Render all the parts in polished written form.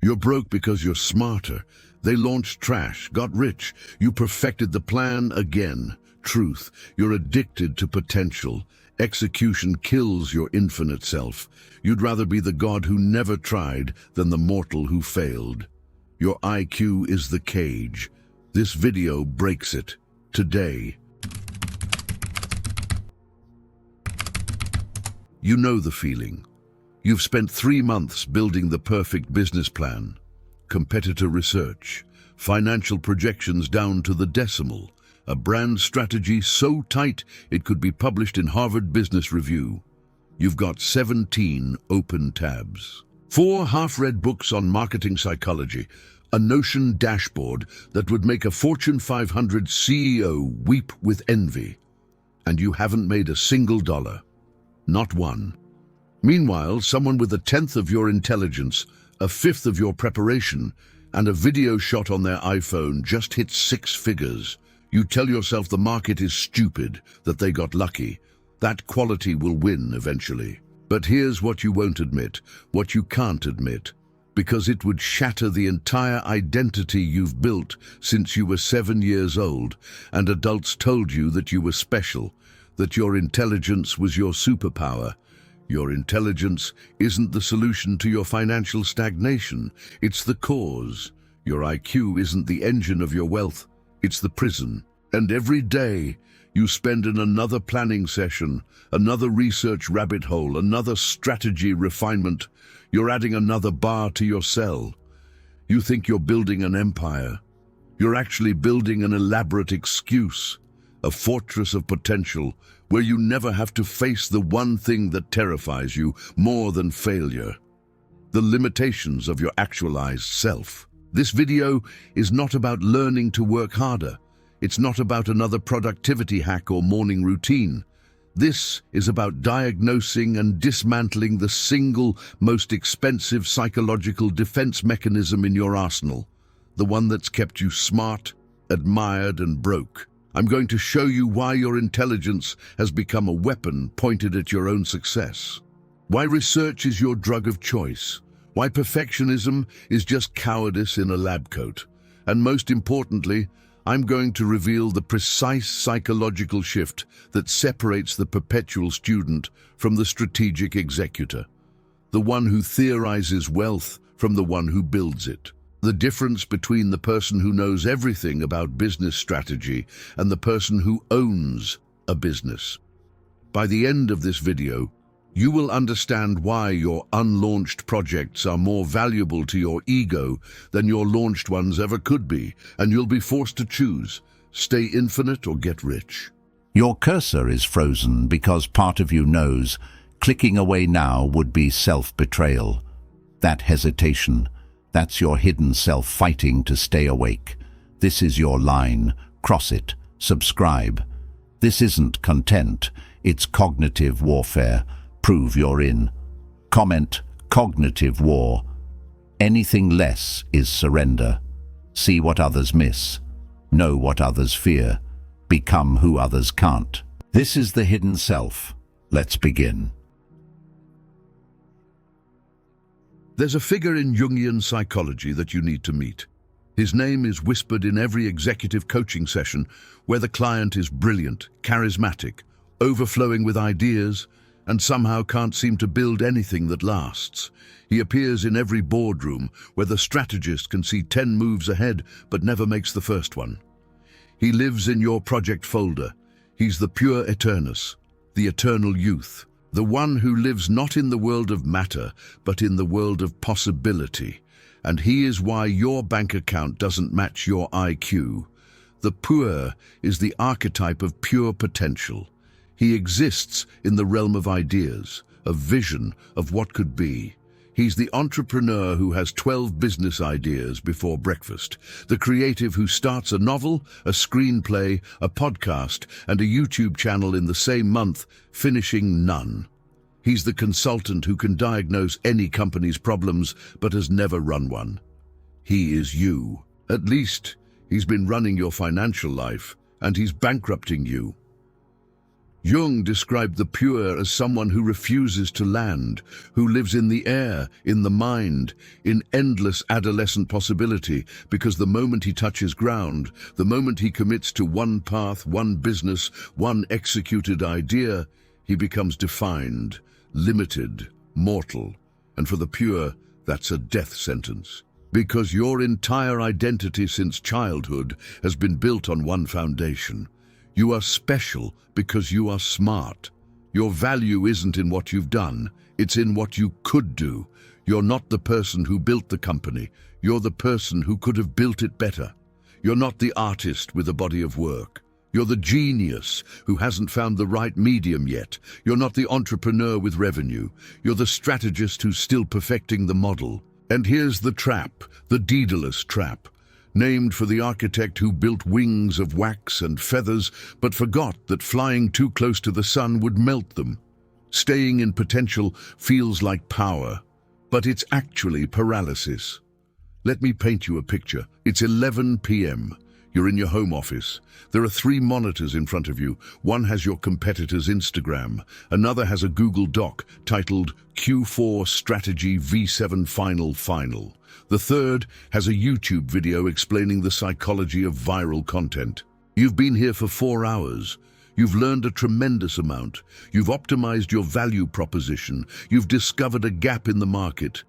You're broke because you're smarter. They launched trash, got rich. You perfected the plan again. Truth, you're addicted to potential. Execution kills your infinite self. You'd rather be the god who never tried than the mortal who failed. Your IQ is the cage. This video breaks it. Today. You know the feeling. You've spent 3 months building the perfect business plan. Competitor research, financial projections down to the decimal, a brand strategy so tight it could be published in Harvard Business Review. You've got 17 open tabs. 4 half-read books on marketing psychology, a Notion dashboard that would make a Fortune 500 CEO weep with envy. And you haven't made a single dollar. Not one. Meanwhile, someone with 1/10 of your intelligence, 1/5 of your preparation, and a video shot on their iPhone just hit 6 figures. You tell yourself the market is stupid, that they got lucky. That quality will win eventually. But here's what you won't admit, what you can't admit, because it would shatter the entire identity you've built since you were 7 years old, and adults told you that you were special, that your intelligence was your superpower. Your intelligence isn't the solution to your financial stagnation, it's the cause. Your IQ isn't the engine of your wealth, it's the prison. And every day, you spend in another planning session, another research rabbit hole, another strategy refinement. You're adding another bar to your cell. You think you're building an empire. You're actually building an elaborate excuse, a fortress of potential, where you never have to face the one thing that terrifies you more than failure, the limitations of your actualized self. This video is not about learning to work harder. It's not about another productivity hack or morning routine. This is about diagnosing and dismantling the single most expensive psychological defense mechanism in your arsenal, the one that's kept you smart, admired, and broke. I'm going to show you why your intelligence has become a weapon pointed at your own success. Why research is your drug of choice. Why perfectionism is just cowardice in a lab coat. And most importantly, I'm going to reveal the precise psychological shift that separates the perpetual student from the strategic executor, the one who theorizes wealth from the one who builds it. The difference between the person who knows everything about business strategy and the person who owns a business. By the end of this video, you will understand why your unlaunched projects are more valuable to your ego than your launched ones ever could be, and you'll be forced to choose, stay infinite or get rich. Your cursor is frozen because part of you knows clicking away now would be self-betrayal. That hesitation, that's your hidden self fighting to stay awake. This is your line. Cross it. Subscribe. This isn't content. It's cognitive warfare. Prove you're in. Comment, cognitive war. Anything less is surrender. See what others miss. Know what others fear. Become who others can't. This is the hidden self. Let's begin. There's a figure in Jungian psychology that you need to meet. His name is whispered in every executive coaching session where the client is brilliant, charismatic, overflowing with ideas, and somehow can't seem to build anything that lasts. He appears in every boardroom where the strategist can see 10 moves ahead but never makes the first one. He lives in your project folder. He's the Puer Aeternus, the eternal youth. The one who lives not in the world of matter, but in the world of possibility. And he is why your bank account doesn't match your IQ. The Puer is the archetype of pure potential. He exists in the realm of ideas, of vision, of what could be. He's the entrepreneur who has 12 business ideas before breakfast, the creative who starts a novel, a screenplay, a podcast, and a YouTube channel in the same month, finishing none. He's the consultant who can diagnose any company's problems but has never run one. He is you. At least, he's been running your financial life, and he's bankrupting you. Jung described the pure as someone who refuses to land, who lives in the air, in the mind, in endless adolescent possibility, because the moment he touches ground, the moment he commits to one path, one business, one executed idea, he becomes defined, limited, mortal. And for the pure, that's a death sentence. Because your entire identity since childhood has been built on one foundation. You are special because you are smart. Your value isn't in what you've done, it's in what you could do. You're not the person who built the company, you're the person who could have built it better. You're not the artist with a body of work. You're the genius who hasn't found the right medium yet. You're not the entrepreneur with revenue. You're the strategist who's still perfecting the model. And here's the trap, the Daedalus Trap, named for the architect who built wings of wax and feathers, but forgot that flying too close to the sun would melt them. Staying in potential feels like power, but it's actually paralysis. Let me paint you a picture. It's 11 p.m. You're in your home office. There are 3 monitors in front of you. One has your competitor's Instagram. Another has a Google Doc titled Q4 Strategy V7 Final. The third has a YouTube video explaining the psychology of viral content. You've been here for 4 hours. You've learned a tremendous amount. You've optimized your value proposition. You've discovered a gap in the market.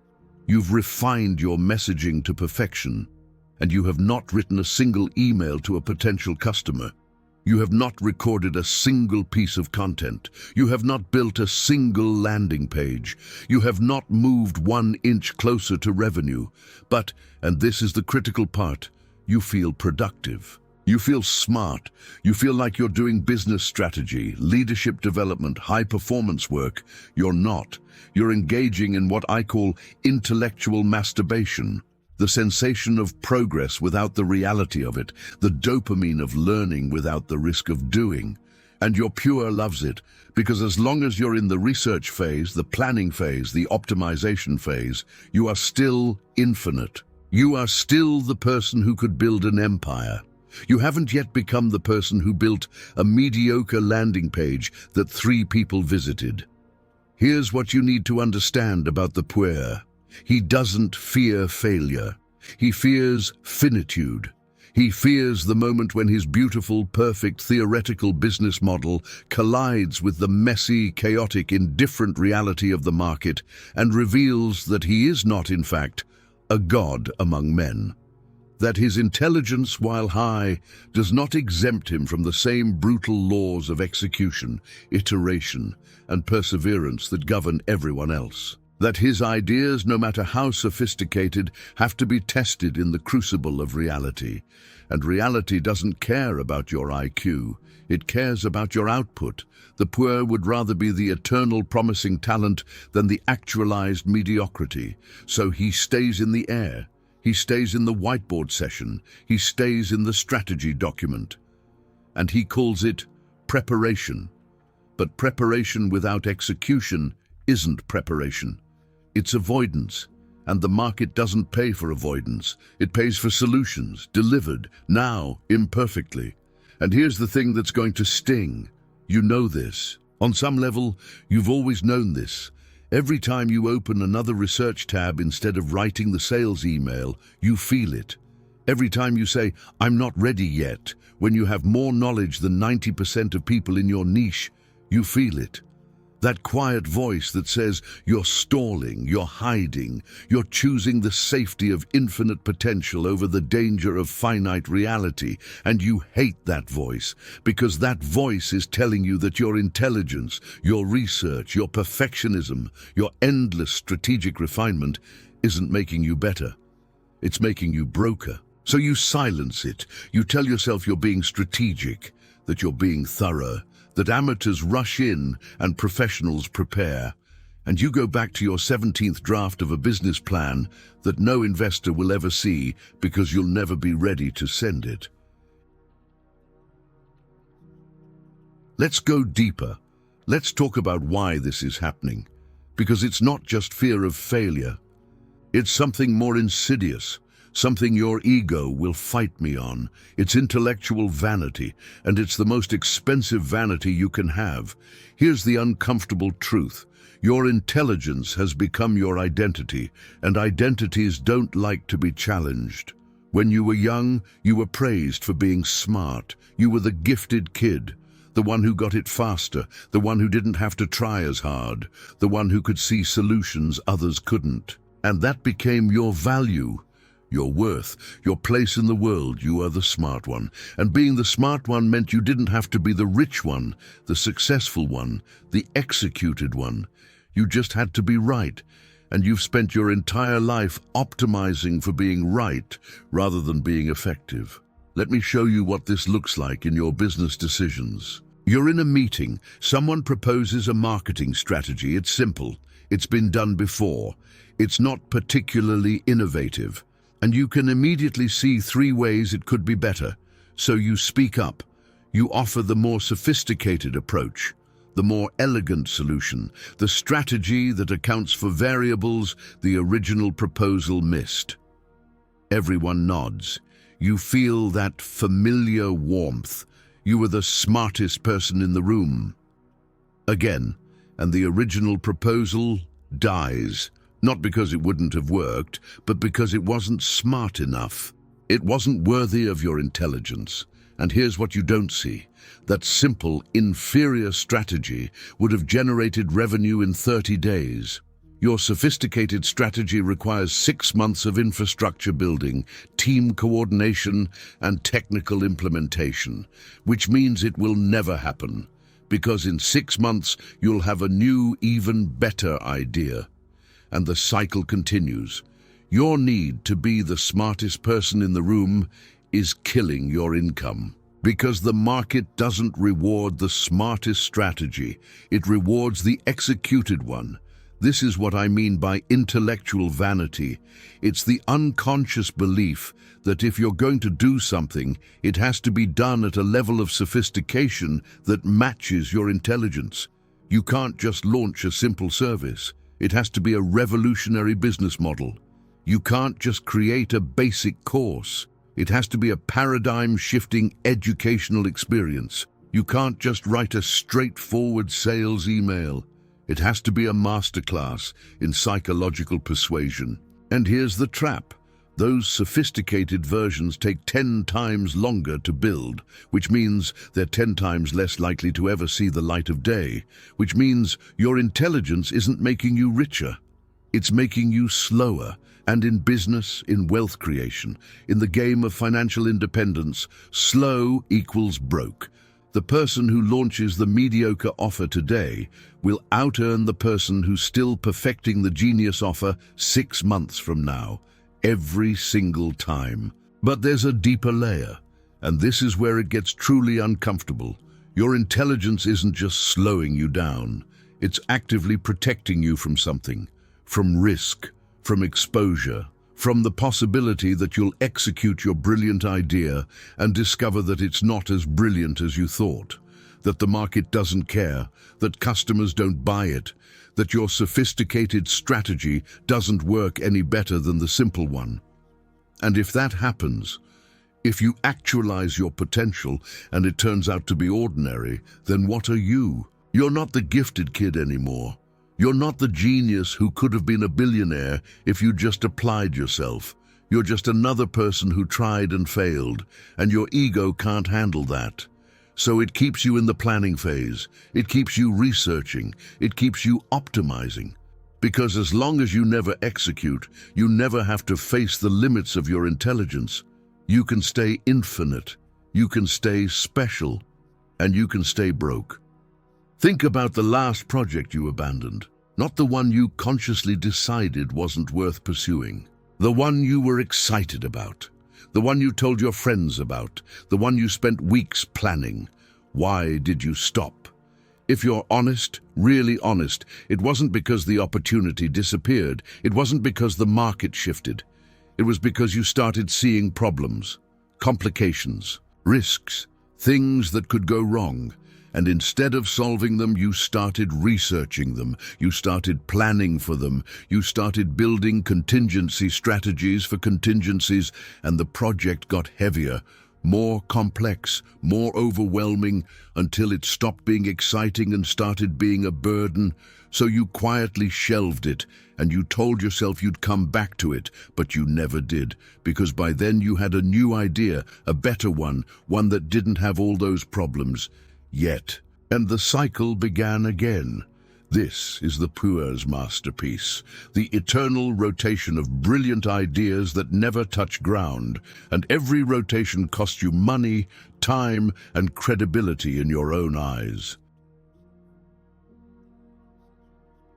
You've refined your messaging to perfection. And you have not written a single email to a potential customer. You have not recorded a single piece of content. You have not built a single landing page. You have not moved 1 inch closer to revenue. But, and this is the critical part, you feel productive. You feel smart. You feel like you're doing business strategy, leadership development, high-performance work. You're not. You're engaging in what I call intellectual masturbation. The sensation of progress without the reality of it, the dopamine of learning without the risk of doing. And your pure loves it, because as long as you're in the research phase, the planning phase, the optimization phase, you are still infinite. You are still the person who could build an empire. You haven't yet become the person who built a mediocre landing page that 3 people visited. Here's what you need to understand about the Puer. He doesn't fear failure. He fears finitude. He fears the moment when his beautiful, perfect, theoretical business model collides with the messy, chaotic, indifferent reality of the market and reveals that he is not, in fact, a god among men. That his intelligence, while high, does not exempt him from the same brutal laws of execution, iteration, and perseverance that govern everyone else. That his ideas, no matter how sophisticated, have to be tested in the crucible of reality. And reality doesn't care about your IQ, it cares about your output. The Puer would rather be the eternal promising talent than the actualized mediocrity. So he stays in the air, he stays in the whiteboard session, he stays in the strategy document. And he calls it preparation. But preparation without execution isn't preparation. It's avoidance, and the market doesn't pay for avoidance. It pays for solutions, delivered, now, imperfectly. And here's the thing that's going to sting. You know this. On some level, you've always known this. Every time you open another research tab instead of writing the sales email, you feel it. Every time you say, "I'm not ready yet," when you have more knowledge than 90% of people in your niche, you feel it. That quiet voice that says you're stalling, you're hiding, you're choosing the safety of infinite potential over the danger of finite reality, and you hate that voice, because that voice is telling you that your intelligence, your research, your perfectionism, your endless strategic refinement isn't making you better. It's making you broker. So you silence it. You tell yourself you're being strategic, that you're being thorough, that amateurs rush in and professionals prepare, and you go back to your 17th draft of a business plan that no investor will ever see because you'll never be ready to send it. Let's go deeper. Let's talk about why this is happening, because it's not just fear of failure. It's something more insidious, something your ego will fight me on. It's intellectual vanity, and it's the most expensive vanity you can have. Here's the uncomfortable truth. Your intelligence has become your identity, and identities don't like to be challenged. When you were young, you were praised for being smart. You were the gifted kid, the one who got it faster, the one who didn't have to try as hard, the one who could see solutions others couldn't. And that became your value, your worth, your place in the world. You are the smart one. And being the smart one meant you didn't have to be the rich one, the successful one, the executed one. You just had to be right. And you've spent your entire life optimizing for being right rather than being effective. Let me show you what this looks like in your business decisions. You're in a meeting. Someone proposes a marketing strategy. It's simple. It's been done before. It's not particularly innovative. And you can immediately see 3 ways it could be better. So you speak up. You offer the more sophisticated approach, the more elegant solution, the strategy that accounts for variables the original proposal missed. Everyone nods. You feel that familiar warmth. You were the smartest person in the room. Again, and the original proposal dies. Not because it wouldn't have worked, but because it wasn't smart enough. It wasn't worthy of your intelligence. And here's what you don't see. That simple, inferior strategy would have generated revenue in 30 days. Your sophisticated strategy requires 6 months of infrastructure building, team coordination, and technical implementation, which means it will never happen, because in 6 months you'll have a new, even better idea. And the cycle continues. Your need to be the smartest person in the room is killing your income. Because the market doesn't reward the smartest strategy, it rewards the executed one. This is what I mean by intellectual vanity. It's the unconscious belief that if you're going to do something, it has to be done at a level of sophistication that matches your intelligence. You can't just launch a simple service. It has to be a revolutionary business model. You can't just create a basic course. It has to be a paradigm-shifting educational experience. You can't just write a straightforward sales email. It has to be a masterclass in psychological persuasion. And here's the trap. Those sophisticated versions take 10 times longer to build, which means they're 10 times less likely to ever see the light of day, which means your intelligence isn't making you richer. It's making you slower. And in business, in wealth creation, in the game of financial independence, slow equals broke. The person who launches the mediocre offer today will out-earn the person who's still perfecting the genius offer 6 months from now, every single time. But there's a deeper layer, and this is where it gets truly uncomfortable. Your intelligence isn't just slowing you down, it's actively protecting you from something, from risk, from exposure, from the possibility that you'll execute your brilliant idea and discover that it's not as brilliant as you thought, that the market doesn't care, that customers don't buy it, that your sophisticated strategy doesn't work any better than the simple one. And if that happens, if you actualize your potential and it turns out to be ordinary, then what are you? You're not the gifted kid anymore. You're not the genius who could have been a billionaire if you just applied yourself. You're just another person who tried and failed, and your ego can't handle that. So it keeps you in the planning phase. It keeps you researching. It keeps you optimizing. Because as long as you never execute, you never have to face the limits of your intelligence. You can stay infinite. You can stay special. And you can stay broke. Think about the last project you abandoned, not the one you consciously decided wasn't worth pursuing. The one you were excited about, the one you told your friends about, the one you spent weeks planning. Why did you stop? If you're honest, really honest, it wasn't because the opportunity disappeared. It wasn't because the market shifted. It was because you started seeing problems, complications, risks, things that could go wrong. And instead of solving them, you started researching them. You started planning for them. You started building contingency strategies for contingencies, and the project got heavier, more complex, more overwhelming, until it stopped being exciting and started being a burden. So you quietly shelved it, and you told yourself you'd come back to it, but you never did, because by then you had a new idea, a better one that didn't have all those problems yet. And the cycle began again. This is the Puer's masterpiece, the eternal rotation of brilliant ideas that never touch ground, and every rotation costs you money, time, and credibility in your own eyes.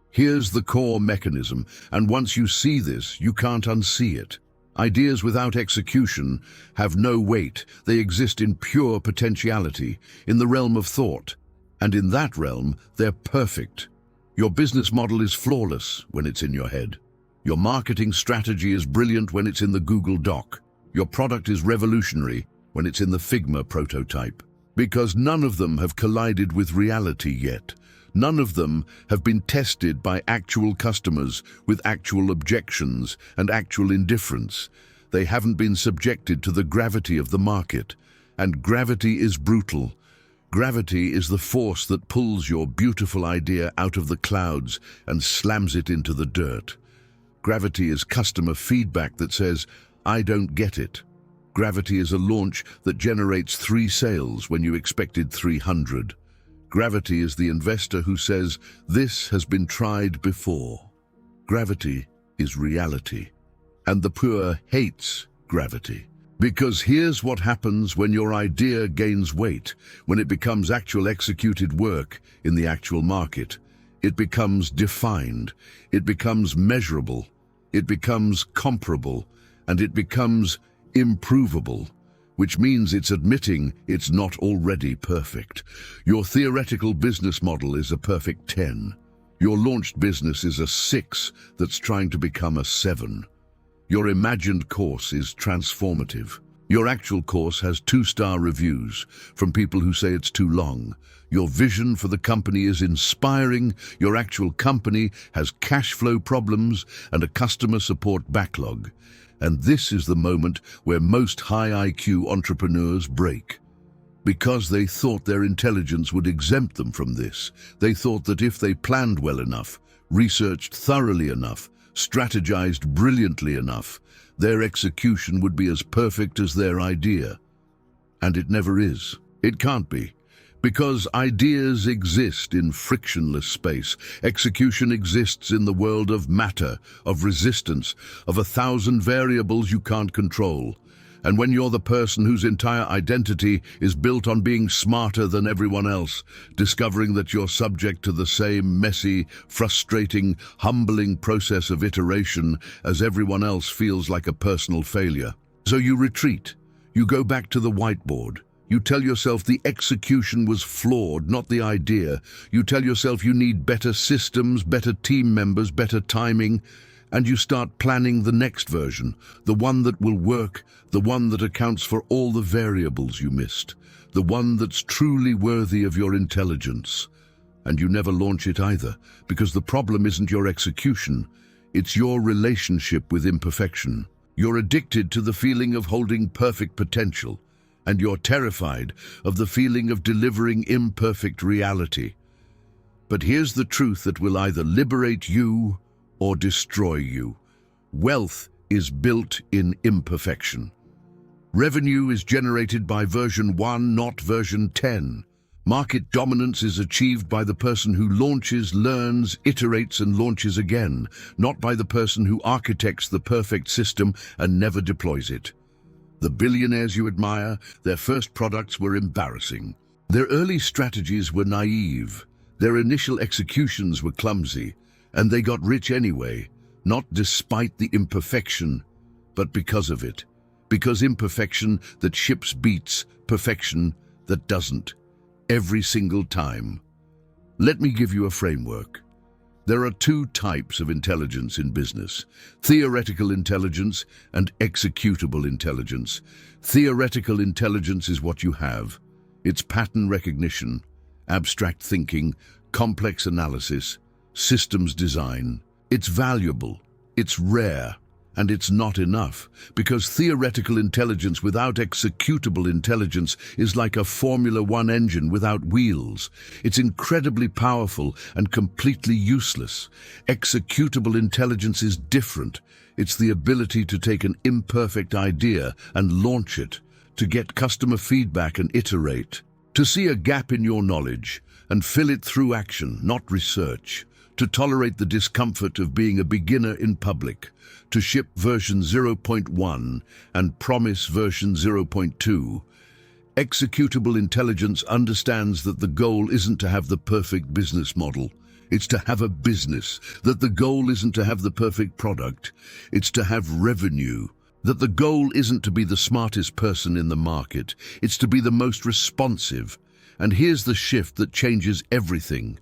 Here's the core mechanism, and once you see this, you can't unsee it. Ideas without execution have no weight. They exist in pure potentiality, in the realm of thought. And in that realm, they're perfect. Your business model is flawless when it's in your head. Your marketing strategy is brilliant when it's in the Google Doc. Your product is revolutionary when it's in the Figma prototype. Because none of them have collided with reality yet. None of them have been tested by actual customers with actual objections and actual indifference. They haven't been subjected to the gravity of the market. And gravity is brutal. Gravity is the force that pulls your beautiful idea out of the clouds and slams it into the dirt. Gravity is customer feedback that says, "I don't get it." Gravity is a launch that generates 3 sales when you expected 300. Gravity is the investor who says, "This has been tried before." Gravity is reality. And the Puer hates gravity. Because here's what happens when your idea gains weight, when it becomes actual executed work in the actual market. It becomes defined, it becomes measurable, it becomes comparable, and it becomes improvable. Which means it's admitting it's not already perfect. Your theoretical business model is a perfect 10. Your launched business is a 6 that's trying to become a 7. Your imagined course is transformative. Your actual course has 2-star reviews from people who say it's too long. Your vision for the company is inspiring. Your actual company has cash flow problems and a customer support backlog. And this is the moment where most high IQ entrepreneurs break. Because they thought their intelligence would exempt them from this. They thought that if they planned well enough, researched thoroughly enough, strategized brilliantly enough, their execution would be as perfect as their idea. And it never is. It can't be. Because ideas exist in frictionless space. Execution exists in the world of matter, of resistance, of 1,000 variables you can't control. And when you're the person whose entire identity is built on being smarter than everyone else, discovering that you're subject to the same messy, frustrating, humbling process of iteration as everyone else feels like a personal failure. So you retreat. You go back to the whiteboard. You tell yourself the execution was flawed, not the idea. You tell yourself you need better systems, better team members, better timing, and you start planning the next version, the one that will work, the one that accounts for all the variables you missed, the one that's truly worthy of your intelligence. And you never launch it either, because the problem isn't your execution, it's your relationship with imperfection. You're addicted to the feeling of holding perfect potential, and you're terrified of the feeling of delivering imperfect reality. But here's the truth that will either liberate you or destroy you. Wealth is built in imperfection. Revenue is generated by version 1, not version 10. Market dominance is achieved by the person who launches, learns, iterates, and launches again, not by the person who architects the perfect system and never deploys it. The billionaires you admire, their first products were embarrassing. Their early strategies were naive. Their initial executions were clumsy. And they got rich anyway, not despite the imperfection, but because of it. Because imperfection that ships beats perfection that doesn't, every single time. Let me give you a framework. There are 2 types of intelligence in business: theoretical intelligence and executable intelligence. Theoretical intelligence is what you have. It's pattern recognition, abstract thinking, complex analysis, systems design. It's valuable, it's rare, and it's not enough, because theoretical intelligence without executable intelligence is like a Formula One engine without wheels. It's incredibly powerful and completely useless. Executable intelligence is different. It's the ability to take an imperfect idea and launch it, to get customer feedback and iterate, to see a gap in your knowledge and fill it through action, not research, to tolerate the discomfort of being a beginner in public, to ship version 0.1 and promise version 0.2. Executable intelligence understands that the goal isn't to have the perfect business model. It's to have a business, that the goal isn't to have the perfect product. It's to have revenue, that the goal isn't to be the smartest person in the market. It's to be the most responsive. And here's the shift that changes everything.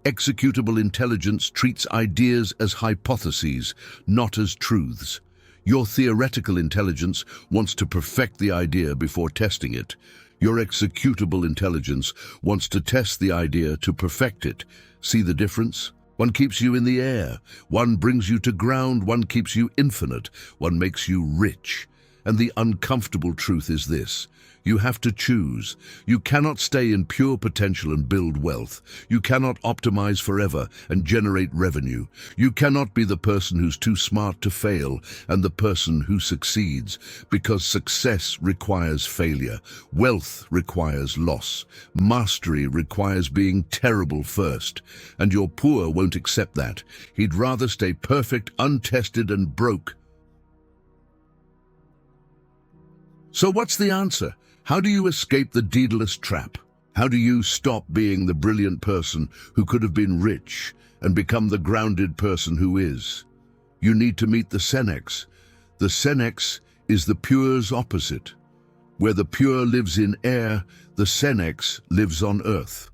Executable intelligence treats ideas as hypotheses, not as truths. Your theoretical intelligence wants to perfect the idea before testing it. Your executable intelligence wants to test the idea to perfect it. See the difference? One keeps you in the air, one brings you to ground, one keeps you infinite, one makes you rich. And the uncomfortable truth is this: you have to choose. You cannot stay in pure potential and build wealth. You cannot optimize forever and generate revenue. You cannot be the person who's too smart to fail and the person who succeeds, because success requires failure. Wealth requires loss. Mastery requires being terrible first. And your Puer won't accept that. He'd rather stay perfect, untested, and broke. So what's the answer? How do you escape the Daedalus Trap? How do you stop being the brilliant person who could have been rich and become the grounded person who is? You need to meet the Senex. The Senex is the Puer's opposite. Where the Puer lives in air, the Senex lives on earth.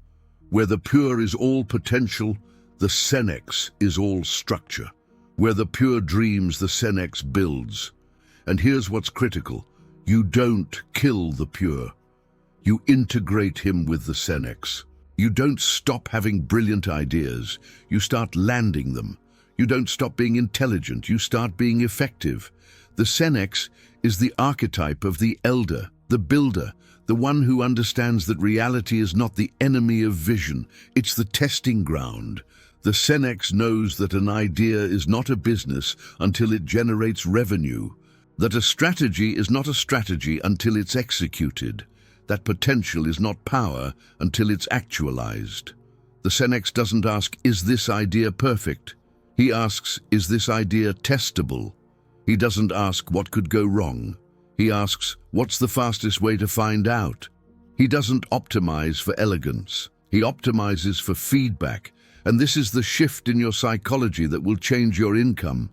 Where the Puer is all potential, the Senex is all structure. Where the Puer dreams, the Senex builds. And here's what's critical. You don't kill the Puer. You integrate him with the Senex. You don't stop having brilliant ideas. You start landing them. You don't stop being intelligent. You start being effective. The Senex is the archetype of the elder, the builder, the one who understands that reality is not the enemy of vision. It's the testing ground. The Senex knows that an idea is not a business until it generates revenue. That a strategy is not a strategy until it's executed. That potential is not power until it's actualized. The Senex doesn't ask, is this idea perfect? He asks, is this idea testable? He doesn't ask, what could go wrong? He asks, what's the fastest way to find out? He doesn't optimize for elegance. He optimizes for feedback. And this is the shift in your psychology that will change your income.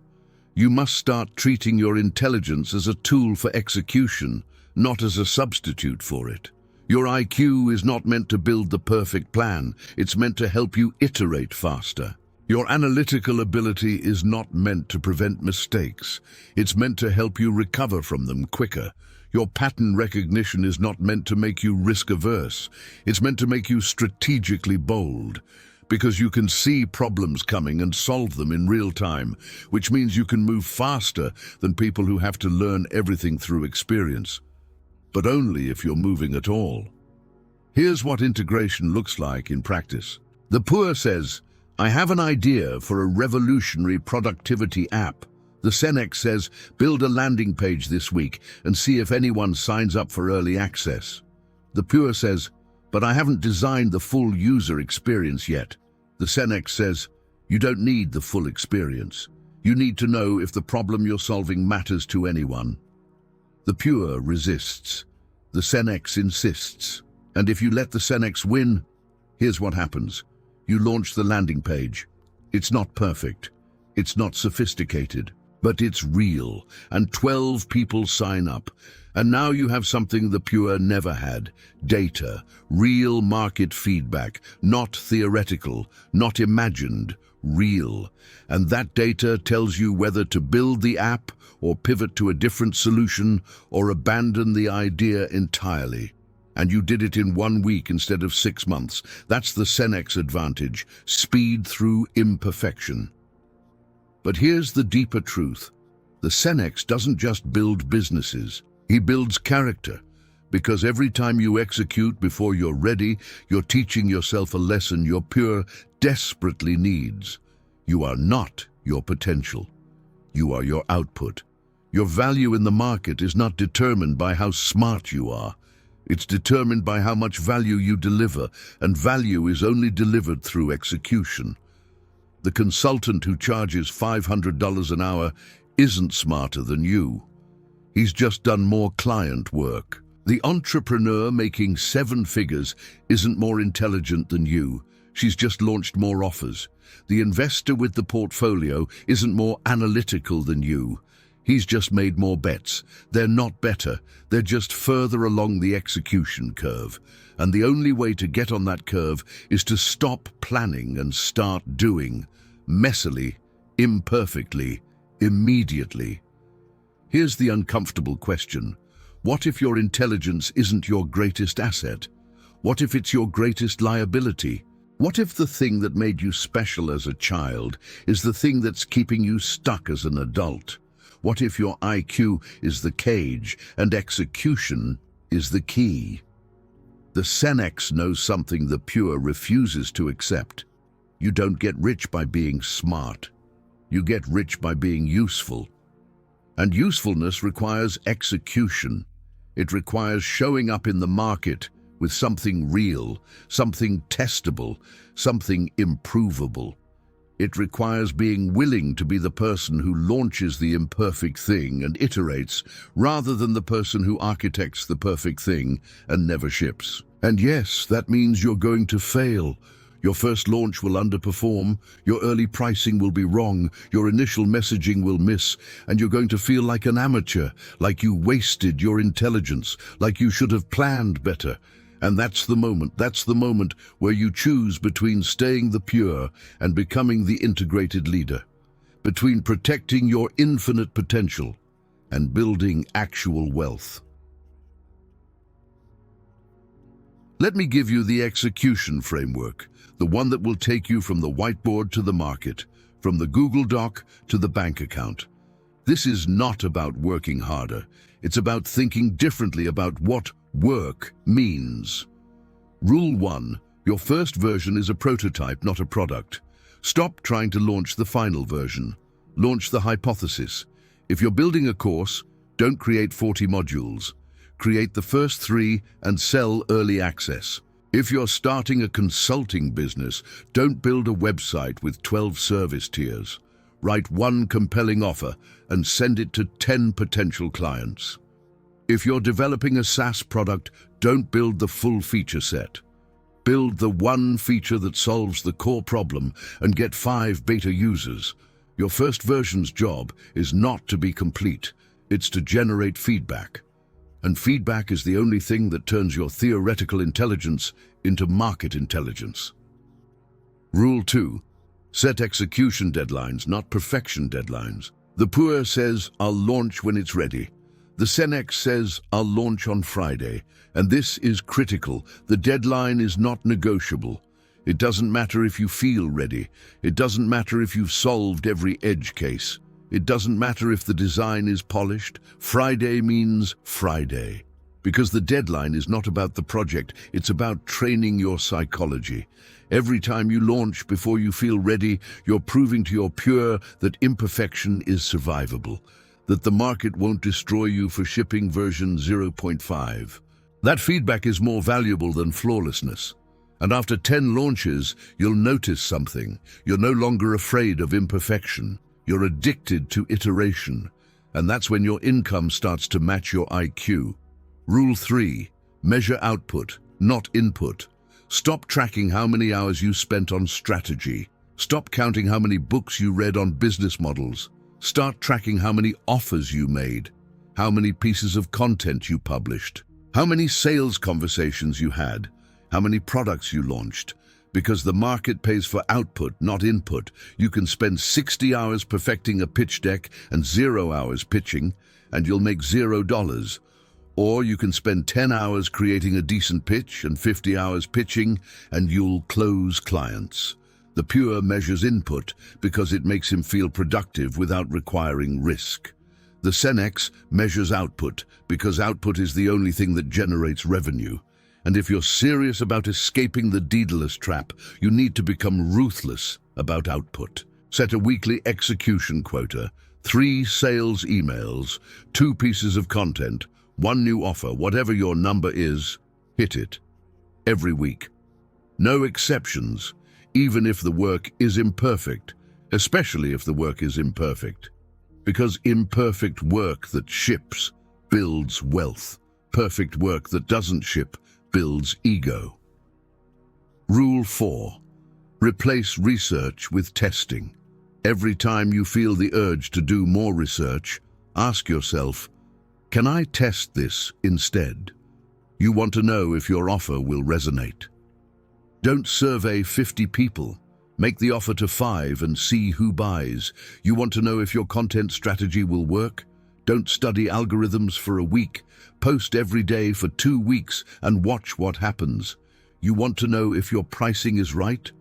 You must start treating your intelligence as a tool for execution, not as a substitute for it. Your IQ is not meant to build the perfect plan. It's meant to help you iterate faster. Your analytical ability is not meant to prevent mistakes. It's meant to help you recover from them quicker. Your pattern recognition is not meant to make you risk-averse. It's meant to make you strategically bold. Because you can see problems coming and solve them in real time, which means you can move faster than people who have to learn everything through experience. But only if you're moving at all. Here's what integration looks like in practice. The Puer says, I have an idea for a revolutionary productivity app. The Senex says, build a landing page this week and see if anyone signs up for early access. The Puer says, but I haven't designed the full user experience yet. The Senex says, you don't need the full experience. You need to know if the problem you're solving matters to anyone. The Puer resists. The Senex insists. And if you let the Senex win, here's what happens. You launch the landing page. It's not perfect. It's not sophisticated. But it's real, and 12 people sign up. And now you have something the Puer never had: data, real market feedback, not theoretical, not imagined, real. And that data tells you whether to build the app or pivot to a different solution or abandon the idea entirely. And you did it in 1 week instead of 6 months. That's the Senex advantage, speed through imperfection. But here's the deeper truth. The Senex doesn't just build businesses, he builds character. Because every time you execute before you're ready, you're teaching yourself a lesson your Puer desperately needs. You are not your potential. You are your output. Your value in the market is not determined by how smart you are. It's determined by how much value you deliver, and value is only delivered through execution. The consultant who charges $500 an hour isn't smarter than you. He's just done more client work. The entrepreneur making 7 figures isn't more intelligent than you. She's just launched more offers. The investor with the portfolio isn't more analytical than you. He's just made more bets. They're not better. They're just further along the execution curve. And the only way to get on that curve is to stop planning and start doing. Messily, imperfectly, immediately. Here's the uncomfortable question. What if your intelligence isn't your greatest asset? What if it's your greatest liability? What if the thing that made you special as a child is the thing that's keeping you stuck as an adult? What if your IQ is the cage and execution is the key? The Senex knows something the Puer refuses to accept. You don't get rich by being smart. You get rich by being useful. And usefulness requires execution. It requires showing up in the market with something real, something testable, something improvable. It requires being willing to be the person who launches the imperfect thing and iterates, rather than the person who architects the perfect thing and never ships. And yes, that means you're going to fail. Your first launch will underperform, your early pricing will be wrong, your initial messaging will miss, and you're going to feel like an amateur, like you wasted your intelligence, like you should have planned better. And that's the moment where you choose between staying the Puer and becoming the integrated leader, between protecting your infinite potential and building actual wealth. Let me give you the execution framework, the one that will take you from the whiteboard to the market, from the Google Doc to the bank account. This is not about working harder. It's about thinking differently about what work means. Rule 1. Your first version is a prototype, not a product. Stop trying to launch the final version. Launch the hypothesis. If you're building a course, don't create 40 modules. Create the first 3 and sell early access. If you're starting a consulting business, don't build a website with 12 service tiers. Write 1 compelling offer and send it to 10 potential clients. If you're developing a SaaS product, don't build the full feature set. Build the 1 feature that solves the core problem and get 5 beta users. Your first version's job is not to be complete, it's to generate feedback. And feedback is the only thing that turns your theoretical intelligence into market intelligence. Rule 2. Set execution deadlines, not perfection deadlines. The Puer says, "I'll launch when it's ready." The Senex says, "I'll launch on Friday." And this is critical. The deadline is not negotiable. It doesn't matter if you feel ready. It doesn't matter if you've solved every edge case. It doesn't matter if the design is polished. Friday means Friday. Because the deadline is not about the project, it's about training your psychology. Every time you launch before you feel ready, you're proving to your Puer that imperfection is survivable, that the market won't destroy you for shipping version 0.5. That feedback is more valuable than flawlessness. And after 10 launches, you'll notice something. You're no longer afraid of imperfection. You're addicted to iteration. And that's when your income starts to match your IQ. Rule 3. Measure output, not input. Stop tracking how many hours you spent on strategy. Stop counting how many books you read on business models. Start tracking how many offers you made, how many pieces of content you published, how many sales conversations you had, how many products you launched. Because the market pays for output, not input. You can spend 60 hours perfecting a pitch deck and 0 hours pitching, and you'll make $0. Or you can spend 10 hours creating a decent pitch and 50 hours pitching, and you'll close clients. The Puer measures input because it makes him feel productive without requiring risk. The Senex measures output because output is the only thing that generates revenue. And if you're serious about escaping the Daedalus Trap, you need to become ruthless about output. Set a weekly execution quota, 3 sales emails, 2 pieces of content, 1 new offer, whatever your number is, hit it. Every week. No exceptions, even if the work is imperfect, especially if the work is imperfect. Because imperfect work that ships builds wealth. Perfect work that doesn't ship builds ego. Rule 4. Replace research with testing. Every time you feel the urge to do more research, ask yourself, can I test this instead? You want to know if your offer will resonate. Don't survey 50 people. Make the offer to 5 and see who buys. You want to know if your content strategy will work? Don't study algorithms for a week. Post every day for 2 weeks and watch what happens. You want to know if your pricing is right?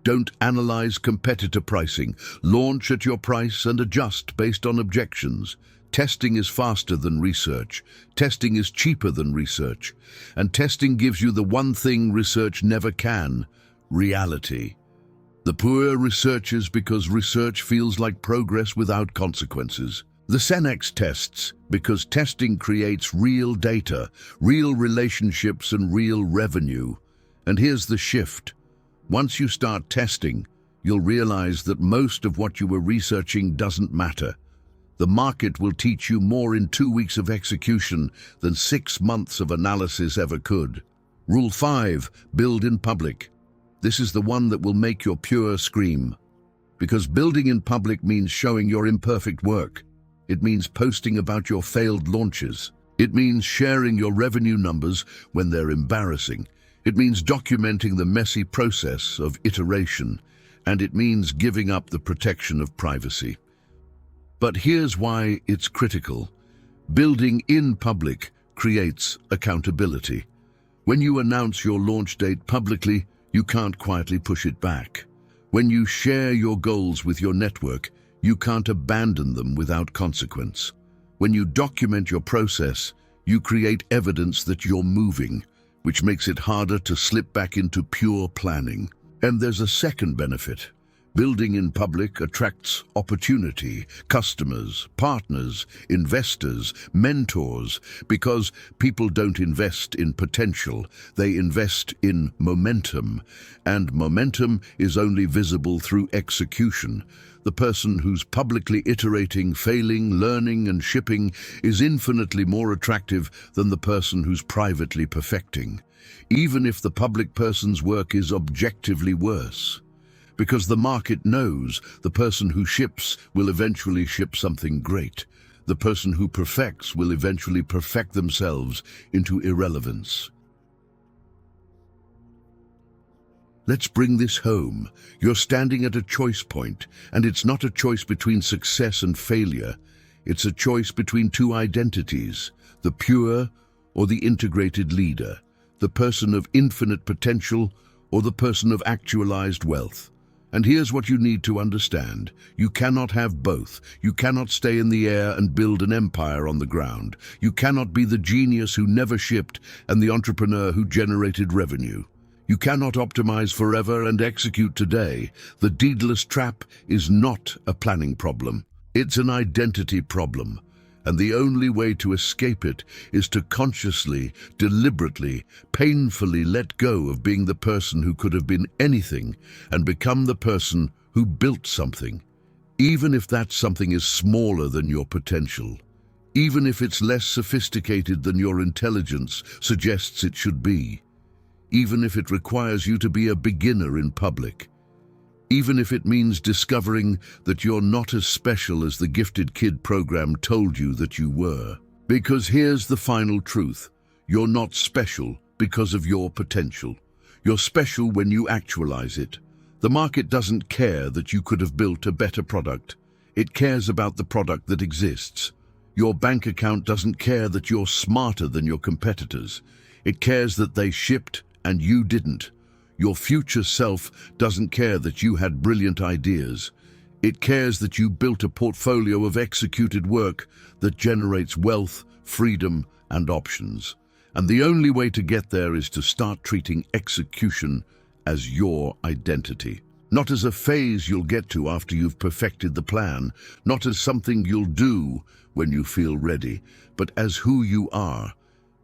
Don't analyze competitor pricing. Launch at your price and adjust based on objections. Testing is faster than research. Testing is cheaper than research. And testing gives you the one thing research never can: reality. The Puer researches because research feels like progress without consequences. The Senex tests because testing creates real data, real relationships, and real revenue. And here's the shift. Once you start testing, you'll realize that most of what you were researching doesn't matter. The market will teach you more in 2 weeks of execution than 6 months of analysis ever could. Rule 5, build in public. This is the one that will make your Puer scream. Because building in public means showing your imperfect work. It means posting about your failed launches. It means sharing your revenue numbers when they're embarrassing. It means documenting the messy process of iteration. And it means giving up the protection of privacy. But here's why it's critical. Building in public creates accountability. When you announce your launch date publicly, you can't quietly push it back. When you share your goals with your network, you can't abandon them without consequence. When you document your process, you create evidence that you're moving, which makes it harder to slip back into pure planning. And there's a second benefit. Building in public attracts opportunity, customers, partners, investors, mentors, because people don't invest in potential, they invest in momentum. And momentum is only visible through execution. The person who's publicly iterating, failing, learning, and shipping is infinitely more attractive than the person who's privately perfecting, even if the public person's work is objectively worse. Because the market knows the person who ships will eventually ship something great. The person who perfects will eventually perfect themselves into irrelevance. Let's bring this home. You're standing at a choice point, and it's not a choice between success and failure. It's a choice between 2 identities, the Puer or the integrated leader, the person of infinite potential or the person of actualized wealth. And here's what you need to understand. You cannot have both. You cannot stay in the air and build an empire on the ground. You cannot be the genius who never shipped and the entrepreneur who generated revenue. You cannot optimize forever and execute today. The Daedalus Trap is not a planning problem. It's an identity problem. And the only way to escape it is to consciously, deliberately, painfully let go of being the person who could have been anything and become the person who built something, even if that something is smaller than your potential, even if it's less sophisticated than your intelligence suggests it should be, even if it requires you to be a beginner in public, even if it means discovering that you're not as special as the Gifted Kid program told you that you were. Because here's the final truth. You're not special because of your potential. You're special when you actualize it. The market doesn't care that you could have built a better product. It cares about the product that exists. Your bank account doesn't care that you're smarter than your competitors. It cares that they shipped and you didn't. Your future self doesn't care that you had brilliant ideas. It cares that you built a portfolio of executed work that generates wealth, freedom, and options. And the only way to get there is to start treating execution as your identity. Not as a phase you'll get to after you've perfected the plan, not as something you'll do when you feel ready, but as who you are.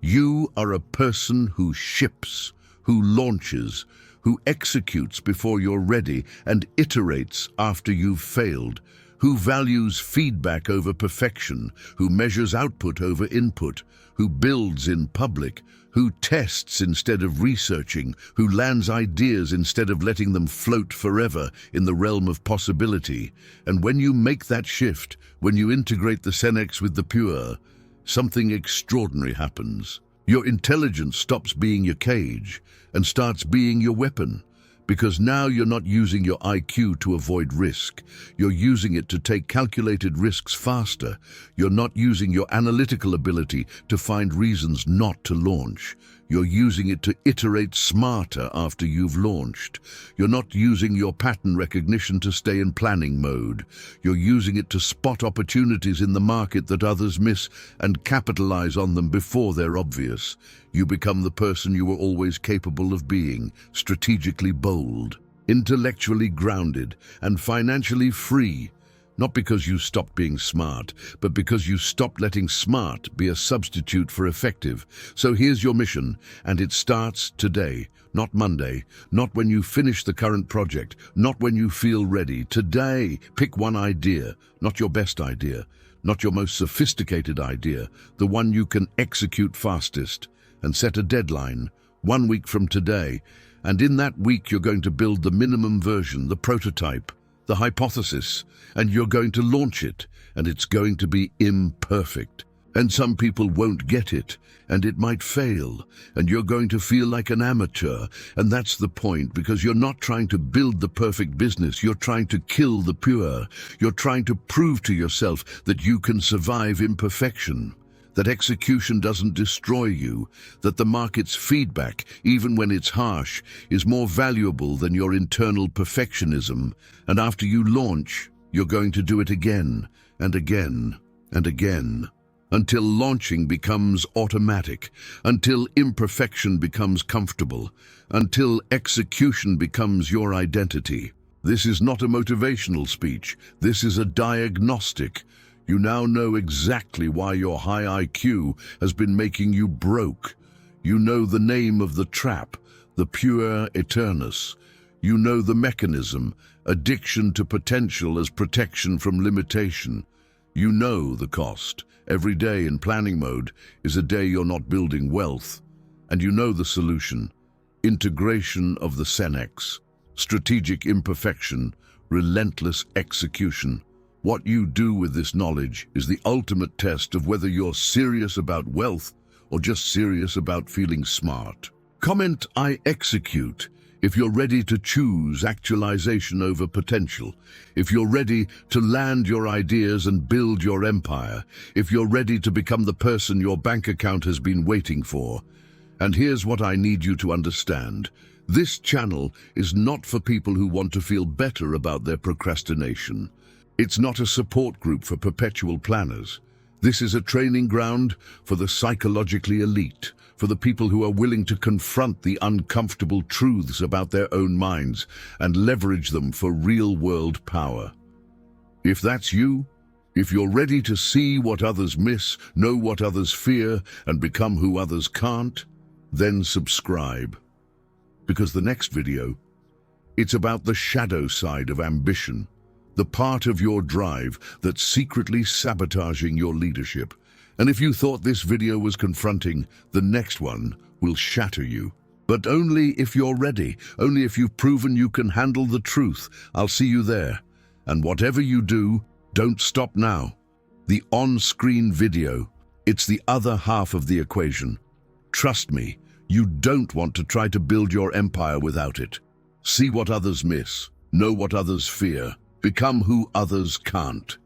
You are a person who ships, who launches, who executes before you're ready and iterates after you've failed, who values feedback over perfection, who measures output over input, who builds in public, who tests instead of researching, who lands ideas instead of letting them float forever in the realm of possibility. And when you make that shift, when you integrate the Senex with the Puer, something extraordinary happens. Your intelligence stops being your cage and starts being your weapon. Because now you're not using your IQ to avoid risk. You're using it to take calculated risks faster. You're not using your analytical ability to find reasons not to launch. You're using it to iterate smarter after you've launched. You're not using your pattern recognition to stay in planning mode. You're using it to spot opportunities in the market that others miss and capitalize on them before they're obvious. You become the person you were always capable of being, strategically bold, intellectually grounded, and financially free. Not because you stopped being smart, but because you stopped letting smart be a substitute for effective. So here's your mission, and it starts today, not Monday, not when you finish the current project, not when you feel ready. Today, pick one idea, not your best idea, not your most sophisticated idea, the one you can execute fastest, and set a deadline, 1 week from today. And in that week, you're going to build the minimum version, the prototype, the hypothesis, and you're going to launch it, and it's going to be imperfect. And some people won't get it, and it might fail, and you're going to feel like an amateur. And that's the point, because you're not trying to build the perfect business, you're trying to kill the Puer. You're trying to prove to yourself that you can survive imperfection, that execution doesn't destroy you, that the market's feedback, even when it's harsh, is more valuable than your internal perfectionism. And after you launch, you're going to do it again and again and again, until launching becomes automatic, until imperfection becomes comfortable, until execution becomes your identity. This is not a motivational speech. This is a diagnostic. You now know exactly why your high IQ has been making you broke. You know the name of the trap, the Puer Aeternus. You know the mechanism, addiction to potential as protection from limitation. You know the cost. Every day in planning mode is a day you're not building wealth. And you know the solution, integration of the Senex, strategic imperfection, relentless execution. What you do with this knowledge is the ultimate test of whether you're serious about wealth or just serious about feeling smart. Comment "I execute" if you're ready to choose actualization over potential, if you're ready to land your ideas and build your empire, if you're ready to become the person your bank account has been waiting for. And here's what I need you to understand. This channel is not for people who want to feel better about their procrastination. It's not a support group for perpetual planners. This is a training ground for the psychologically elite, for the people who are willing to confront the uncomfortable truths about their own minds and leverage them for real-world power. If that's you, if you're ready to see what others miss, know what others fear, and become who others can't, then subscribe. Because the next video, it's about the shadow side of ambition, the part of your drive that's secretly sabotaging your leadership. And if you thought this video was confronting, the next one will shatter you. But only if you're ready, only if you've proven you can handle the truth. I'll see you there. And whatever you do, don't stop now. The on-screen video, it's the other half of the equation. Trust me, you don't want to try to build your empire without it. See what others miss, know what others fear, become who others can't.